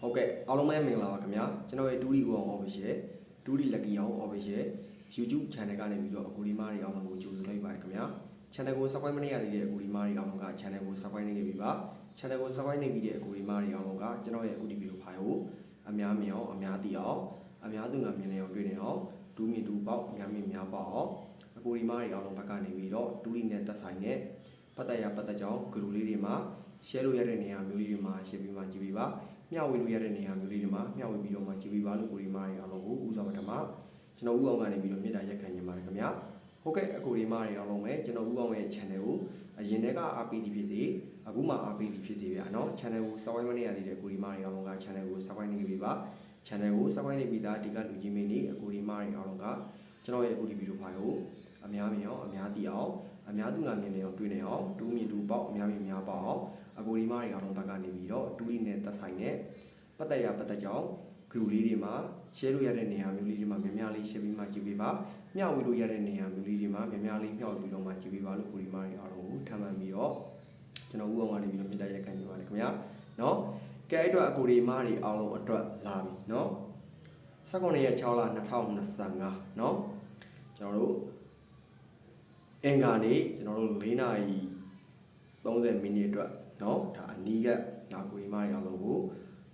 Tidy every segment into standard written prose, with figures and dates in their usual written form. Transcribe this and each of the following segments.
ဟုတ်ကဲ့အားလုံးပဲမင်္ဂလာပါခင်ဗျာကျွန်တော်ရဲ့ဒူရီဦးအောင် official ဒူရီလက်ကီအောင် official YouTube channel ကနေပြီးတော့အကူဒီမားတွေအားလုံးကိုကြိုဆိုလိုက်ပါတယ်ခင်ဗျာ channel ကို subscribe မလုပ်ရသေးတဲ့အကူဒီမားတွေအားလုံးက channel ကို subscribe လုပ်ခဲ့ပြီပါ channel ကို subscribe လုပ်ပြီးတဲ့အကူဒီမားတွေအားလုံးကကျွန်တော်ရဲ့အကူဒီဗီဒီယိုဖိုင်ကိုအများမြင်အောင်အများသိအောင်အများသူငါမြင်နေအောင်တွေ့နေအောင်ဒူးမြင့်ဒူးပေါက်အများမြင်များပေါက်အောင်အကူဒီမားတွေအားလုံးဘက်ကနေပြီးတော့ဒူရီနဲ့သက်ဆိုင်တဲ့ပတ်သက်ရပတ်သက်ကြောင်းဂရုလေးတွေမှာ share လို့ရတဲ့နေရာမျိုးလေးတွေမှာ share ပြီးမှကြည့်ပေးပါမျှဝေလို့ရတဲ့နေရာမျိုးလေးတွေမှာမျှဝေပြီးတော့မှကြည့်ပေးပါလို့ကိုဒီမားတွေအားလုံးကိုဦးဆောင်ပထမကျွန်တော်ဦးအောင်ကနေပြီးတော့မြစ်တာရက်ခံနေပါတယ်ခင်ဗျာဟုတ်ကဲ့အကိုဒီမားတွေအားလုံးပဲကျွန်တော်ဦးအောင်ရဲ့ channel ကိုအရင်တည်းက RPD ဖြစ်စေအခုမှ RPD ဖြစ်စေဗျာနော် channel ကို subscribe မလုပ်ရသေးတဲ့ကိုဒီမားတွေအားလုံးက channel ကို subscribe လုပ်ပေးပါ channel ကို subscribe လုပ်ပြီးသားဒီကလူကြီးမင်းတွေအကိုဒီမားတွေအားလုံးကကျွန်တော်ရဲ့အကိုဒီဗီဒီယိုဖိုင်ကိုအများမြင်အောင်အများသိအောင်အများသူငါမြင်နေအောင်တွေ့နေအောင်ဒူးမြင့်ဒူးပေါက်အများမြင်များပေါက်အောင်အကိုဒီမားတွေအားလုံးဘက်ကနေပြီးတော့ဒူးရီနဲ့သက်ဆိုင်တဲ့ပတ်သက်ရပတ်သက်ကြောင်းဂရုလေးတွေမှာ share လို့ရတဲ့နေရာမျိုးလေးတွေမှာများများလေး share ပြီးမှကြည့်ပေးပါမျှဝေလို့ရတဲ့နေရာမျိုးလေးတွေမှာများများလေးမျှဝေပြီးတော့မှကြည့်ပေးပါလို့ကိုဒီမားတွေအားလုံးကိုထပ်မံပြီးတော့ကျွန်တော်ဦးအောင်ကနေပြီးတော့မြစ်တာရက်ခံနေပါတယ်ခင်ဗျာနော်ကဲအဲ့တော့အကိုဒီမားတွေအားလုံးအတွက်လာပြီနော်19ရက်6လ2025နော်ကျွန်တော်တို့အင်္ဂါနေ့ကျွန်တော်တို့4နာရီ30မိနစ်အတွက်နော်ဒါအနီးကဒါကိုဒီမားတွေအားလုံးကို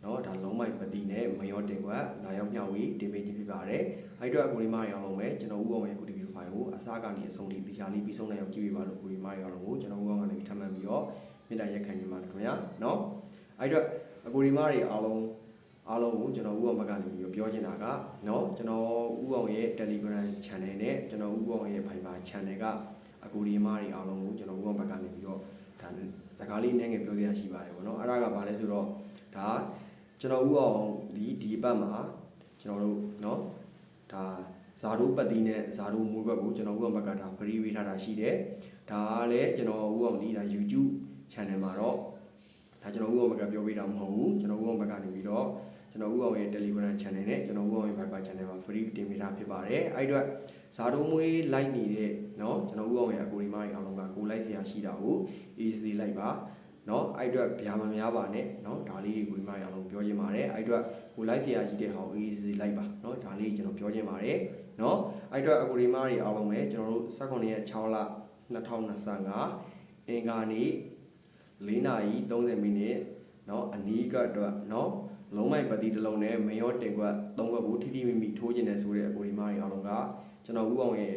နော်ဒါလုံးမိုက်ပတိနဲ့မရောတင်ကွက်လာရောက်မျှဝေတင်ပေးခြင်းဖြစ်ပါတယ်အဲ့တော့ကိုဒီမားတွေအားလုံးပဲကျွန်တော်ဦးအောင်ရဲ့ကိုဒီဗီဒီယိုဖိုင်ကိုအစားကနေအဆုံးထိတရားလေးပြီးဆုံးနိုင်အောင်ကြည့်ပေးပါလို့ကိုဒီမားတွေအားလုံးကိုကျွန်တော်ဦးအောင်ကနေထပ်မံပြီးတော့မြစ်တာရက်ခံနေပါခင်ဗျာနော်အဲ့တော့ကိုဒီမားတွေအားလုံးကိုကျွန်တော်ဦးအောင်ဘက်ကနေပြီးပြောချင်တာကနော်ကျွန်တော်ဦးအောင်ရဲ့ Telegram channel နဲ့ကျွန်တော်ဦးအောင်ရဲ့ Viber channel ကအကူဒီမားတွေအားလုံးကိုကျွန်တော်ဦးအောင်ဘက်ကနေပြီးတော့ဒါစကားလေးနည်းငယ်ပြောပြရရှိပါတယ်ပေါ့နော်အဲ့ဒါကဘာလဲဆိုတော့ဒါကျွန်တော်ဦးအောင်ဒီဘက်မှာကျွန်တော်တို့နော်ဒါဇာတိုးပတ်တီးနဲ့ဇာတိုးမွေးဘက်ကိုကျွန်တော်ဦးအောင်ဘက်ကဒါ free ပေးထားတာရှိတယ်ဒါကလည်းကျွန်တော်ဦးအောင်ဒီဒါ YouTube channel မှာတော့ဒါကျွန်တော်ဦးအောင်ဘက်ကပြောပေးတာမဟုတ်ဘူးကျွန်တော်ဦးအောင်ဘက်ကနေပြီးတော့ကျွန်တော်ဦးအောင်ရဲ့ Telegram channel နဲ့ကျွန်တော်ဦးအောင်ရဲ့ Viber channel မှာ free တင်ပေးထားဖြစ်ပါတယ်အဲ့တော့ဇာတိုးမွေး like နေတဲ့เนาะကျွန်တော်ဦးအောင်ရဲ့အကိုဒီမားတွေအားလုံးကကို like ဆရာရှိတာကို easy like ပါเนาะအဲ့အတွက်ဗျာမများပါနဲ့เนาะဒါလေးတွေကိုဒီမားတွေအားလုံးပြောချင်ပါတယ်အဲ့အတွက်ကို like ဆရာရှိတဲ့ဟောင်း easy like ပါเนาะဒါလေးကျွန်တော်ပြောချင်ပါတယ်เนาะအဲ့အတွက်အကိုဒီမားတွေအားလုံးပဲကျွန်တော်တို့19ရက်6လ2025အင်္ဂါနေ့4နာရီ30မိနစ်เนาะအနီးကအတွက်เนาะလုံးမိုက်ပတိတစ်လုံးနဲ့မရောတင်ကွက်3ကွက်ကိုထိထိမိမိထိုးကျင်တယ်ဆိုတဲ့အကိုဒီမားတွေအားလုံးကကျွန်တော်ဦးအောင်ရဲ့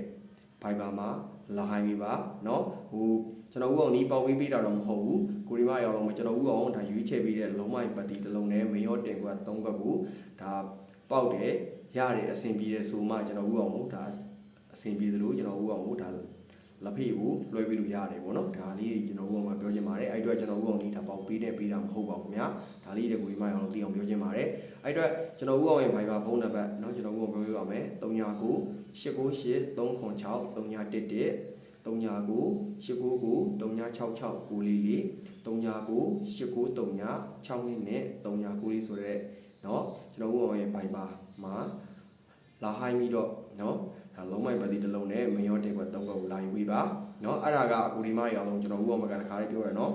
Viber မှာလာဟိုင်းပြီပါเนาะဟိုကျွန်တော်ဦးအောင်ဒီပေါက်ပေးတာတော့မဟုတ်ဘူးကိုဒီမားရောလုံးကျွန်တော်ဦးအောင်ဒါရွေးချယ်ပေးတဲ့လုံးမိုက်ပတိတစ်လုံးနဲ့မရောတင်ကွက်3ကွက်ကိုဒါပေါက်တယ်ရတယ်အဆင်ပြေတယ်ဆိုမှကျွန်တော်ဦးအောင်ကိုဒါအဆင်ပြေသလိုကျွန်တော်ဦးအောင်ကိုဒါလက်ဖေးကိုလွှဲပေးလို့ရတယ်ပေါ့နော်ဒါလေးကျွန်တော်ဦးအောင်ကပြောချင်ပါတယ်အဲ့အတွက်ကျွန်တော်ဦးအောင်ဒီဒါပေါက်ပေးတာမဟုတ်ပါဘူးခင်ဗျာဒါလေးတွေကိုဒီမှာအောင်သိအောင်ပြောချင်ပါတယ်အဲ့အတွက်ကျွန်တော်ဦးအောင်ရဲ့ Viber ဖုန်းနံပါတ်เนาะကျွန်တော်ဦးအောင်ပြောပြပါမယ်39 898 306 311 39 899 366 944 39 893 6နဲ့399ဆိုတဲ့เนาะကျွန်တော်ဦးအောင်ရဲ့ Viber မှာလာဟိုင်းပြီးတော့เนาะဒါလုံးမိုက်ပတ်တိတစ်လုံးနဲ့မရောတင်ကွက်3ကွက်ကိုလာယူပေးပါเนาะအဲ့ဒါကအကူဒီမားတွေအားလုံးကျွန်တော်ဦးအောင်ဘက်ကတစ်ခါလေးပြောရเนาะ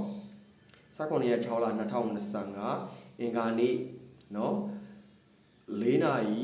19ရက်6လ2025အင်္ဂါနေ့เนาะ4နာရီ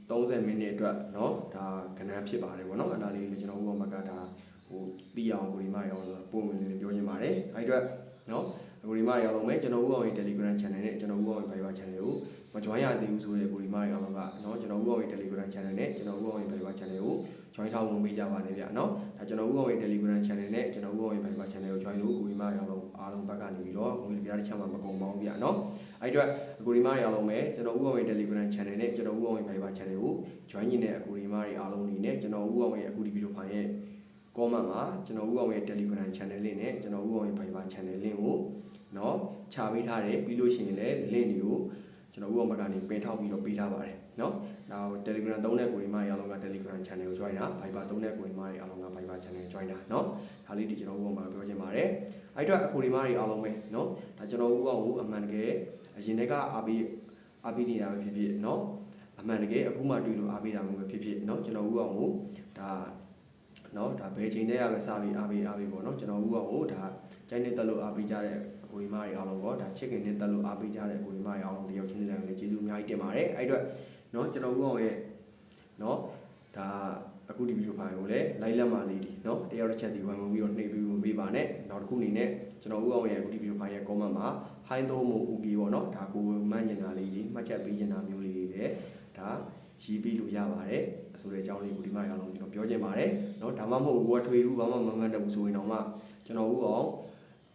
30မိနစ်အတွက်เนาะဒါကဏ္ဍဖြစ်ပါတယ်ဗောเนาะအဲ့ဒါလေးကိုကျွန်တော်ဦးအောင်ဘက်ကဒါဟိုသိအောင်ကိုဒီမားတွေအားလုံးပုံမှန်လေးပြောချင်ပါတယ်အဲ့အတွက်เนาะကိုဒီမားတွေအားလုံးပဲကျွန်တော်ဦးအောင်ရဲ့ Telegram channel နဲ့ကျွန်တော်ဦးအောင်ရဲ့ Viber channel ကိုမ join ရသေးဘူးဆိုတဲ့ကိုဒီမားတွေအားလုံးကเนาะကျွန်တော်ဦးအောင်ရဲ့ Telegram channel နဲ့ကျွန်တော်ဦးအောင်ရဲ့ Viber channel ကို join ထားဖို့မေးကြပါနဲ့ဗျเนาะဒါကျွန်တော်ဦးအောင်ရဲ့ Telegram channel နဲ့ကျွန်တော်ဦးအောင်ရဲ့ Viber channel ကို join လို့ကိုဒီမားတွေအားလုံးဘက်ကနေပြီးတော့ငွေပြားတစ်ချက်မှမကုန်ပါဘူးဗျเนาะအဲ့အတွက်ကိုဒီမားတွေအားလုံးပဲကျွန်တော်ဦးအောင်ရဲ့ Telegram channel နဲ့ကျွန်တော်ဦးအောင်ရဲ့ Viber channel ကို join နေတဲ့အကိုဒီမားတွေအားလုံးနေနဲ့ကျွန်တော်ဦးအောင်ရဲ့အခုဒီဗီဒီယိုဖိုင်ရဲ့ comment မှာကျွန်တော်ဦးအောင်ရဲ့ Telegram channel link နဲ့ကျွန်တော်ဦးအောင်ရဲ့ Viber channel link ကိုเนาะချပေးထားတယ်ပြီးလို့ရှိရင်လည်း link တွေကိုကျွန်တော်ဦးအောင်ဘက်ကနေပင်ထောက်ပြီးတော့ပေးထားပါတယ်เนาะဒါ Telegram သုံးတဲ့ကိုဒီမားတွေအားလုံးက Telegram channel ကို join တာ Viber သုံးတဲ့ကိုဒီမားတွေအားလုံးက Viber channel join တာเนาะဒါလေးဒီကျွန်တော်ဦးအောင်မှာပြောချင်ပါတယ်အဲ့တော့အကိုဒီမားတွေအားလုံးပဲเนาะဒါကျွန်တော်ဦးအောင်ကိုအမှန်တကယ်အရင်တည်းကအားပေးနေတာပဲဖြစ်ဖြစ်เนาะအမှန်တကယ်အခုမှတွေ့လို့အားပေးတာမျိုးပဲဖြစ်ဖြစ်เนาะကျွန်တော်ဦးအောင်ကိုဒါเนาะဒါဘယ်ချိန်တည်းရပဲစပြီးအားပေးပေါ့เนาะကျွန်တော်ဦးအောင်ကိုဒါကျိုင်းနေတက်လို့အားပေးကြတဲ့ ကိုရီမားတွေအားလုံးတော့ဒါချစ်ခင်နဲ့တက်လို့အားပေးကြတဲ့ကိုရီမားတွေအားလုံးတယောက်ချင်းစီတိုင်းလည်းကျေးဇူးအများကြီးတင်ပါတယ်အဲ့အတွက်เนาะကျွန်တော်ဦးအောင်ရဲ့เนาะဒါအခုဒီဗီဒီယိုဖိုင်ကိုလည်း like လက်မလေးဒီเนาะတယောက်တစ်ချက်စီဝင်ပြီးတော့နှိပ်ပြီးမပေးပါနဲ့နောက်တစ်ခုအနေနဲ့ကျွန်တော်ဦးအောင်ရဲ့အခုဒီဗီဒီယိုဖိုင်ရဲ့ comment မှာ hi တော့မို့ okay ပေါ့เนาะဒါကိုမှန်းကျင်တာလေးကြီးမှတ်ချက်ပေးကျင်တာမျိုးလေးတွေဒါရေးပြီးလို့ရပါတယ်ဆိုတဲ့အကြောင်းလေးကိုဒီမှာအားလုံးကျွန်တော်ပြောချင်ပါတယ်เนาะဒါမှမဟုတ်ကိုကထွေဘူးဘာမှမမှန်တဘူးဆိုရင်တော့မှကျွန်တော်ဦးအောင်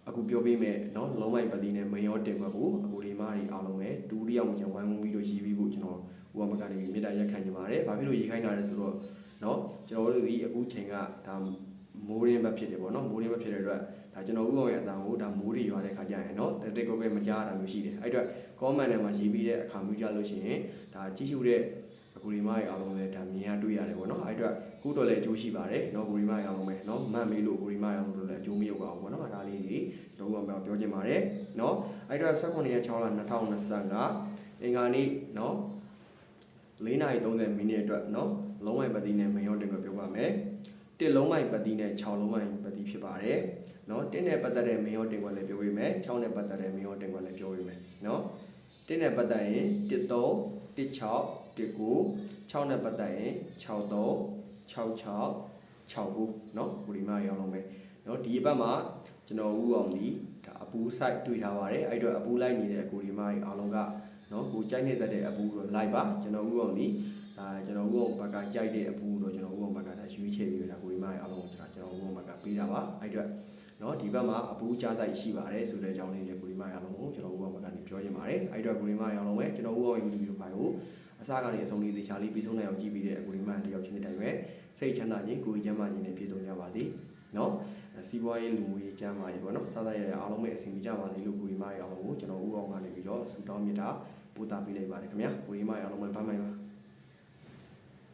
အခုပြောပေးမယ်เนาะလုံးမိုက်ပတိနဲ့မရောတင်မှာကိုအခုဒီမှာအားလုံးပဲဒူတယောက်ကျွန်တော်ဝိုင်းဝန်းပြီးတော့ရေးပြီးဖို့ကျွန်တော်ဦးအောင်မကနေမြေတားရက်ခံနေပါတယ်ဘာဖြစ်လို့ရေးခိုင်းတာလဲဆိုတော့เนาะကျွန်တော်တို့ဒီအခုချိန်ကဒါမိုးရင်းပဲဖြစ်တယ်ပေါ့เนาะမိုးရင်းပဲဖြစ်တဲ့အတွက်ဒါကျွန်တော်ဦးအောင်ရဲ့အတန်ကိုဒါမိုးတွေရွာတဲ့ခါကျရင်เนาะတဲတဲကိုပဲမကြားတာမျိုးရှိတယ်အဲ့အတွက် comment ထဲမှာရေးပြီးတဲ့အခါမျိုးကြလို့ရှိရင်ဒါကြည့်ရှုတဲ့ကိုရီမားရဲ့အားလုံးလည်းဒါမြင်ရတွေ့ရတယ်ပေါ့နော်အဲ့အတွက်ခုတော့လည်းအကျိုးရှိပါတယ်เนาะကိုရီမားရဲ့အားလုံးပဲเนาะမှတ်မေးလို့ကိုရီမားရဲ့အားလုံးတို့လည်းအကျိုးမရောက်ပါဘူးပေါ့နော်ဒါလေးတွေကျွန်တော်တို့ကပြောချင်ပါတယ်เนาะအဲ့အတွက်18ရက်6လ2025အင်္ဂါနေ့เนาะ4:30မိနစ်အတွက်เนาะလုံးဝပတိနဲ့မရောတင်ကိုပြောပါမယ်တစ်လုံးမိုင်ပတိနဲ့6လုံးမိုင်ပတိဖြစ်ပါတယ်เนาะတစ်နဲ့ပတ်သက်တဲ့မရောတင်ကိုလည်းပြောပေးမယ်6နဲ့ပတ်သက်တဲ့မရောတင်ကိုလည်းပြောပေးမယ်เนาะတစ်နဲ့ပတ်သက်ရင်13 16 19 6နဲ့ပတ်သက်ရင်63 66 69เนาะကိုဒီမှာရောင်းလုံးပဲเนาะဒီဘက်မှာကျွန်တော်ဦးအောင်ဒီဒါအပူ site တွေ့ထားပါတယ်အဲ့တော့အပူလိုက်နေတဲ့ကိုဒီမှာအားလုံးကเนาะကိုကြိုက်နေတဲ့အပူတော့ like ပါကျွန်တော်ဦးအောင်ဒီဒါကျွန်တော်ဦးအောင်ဘက်ကကြိုက်တဲ့အပူတော့ကျွန်တော်ဦးအောင်ဘက်ကဒါရွေးချယ်ပြီးတာကိုဒီမှာအားလုံးကိုကျွန်တော်ဦးအောင်ဘက်ကပေးတာပါအဲ့တော့เนาะဒီဘက်မှာအပူကြားဆိုင်ရှိပါတယ်ဆိုတဲ့အကြောင်းလေးတွေကိုဒီမှာအားလုံးကိုကျွန်တော်ဦးအောင်ဘက်ကနေပြောချင်ပါတယ်အဲ့တော့ကိုဒီမှာအားလုံးပဲကျွန်တော်ဦးအောင်ရဲ့ video file ကိုအစကနေအဆုံးလေးသေချာလေးပြီးဆုံးနိုင်အောင်ကြည့်ပြီးတဲ့ကိုဒီမှာတယောက်ချင်းတိုင်းပဲစိတ်ချမ်းသာခြင်းကိုယ်ကျမ်းမာခြင်းနဲ့ပြည့်စုံကြပါစေเนาะစီးပွားရေးလူမှုရေးကျမ်းမာရေးပေါ့နော်စသဖြင့်အားလုံးပဲအဆင်ပြေကြပါစေလို့ကိုဒီမှာအားလုံးကိုကျွန်တော်ဦးအောင်ကနေပြီးတော့ဆုတောင်းမြတ်တာပို့တာပေးလိုက်ပါတယ်ခင်ဗျာကိုဒီမှာအားလုံးပဲဘိုင်းဘိုင်းပါ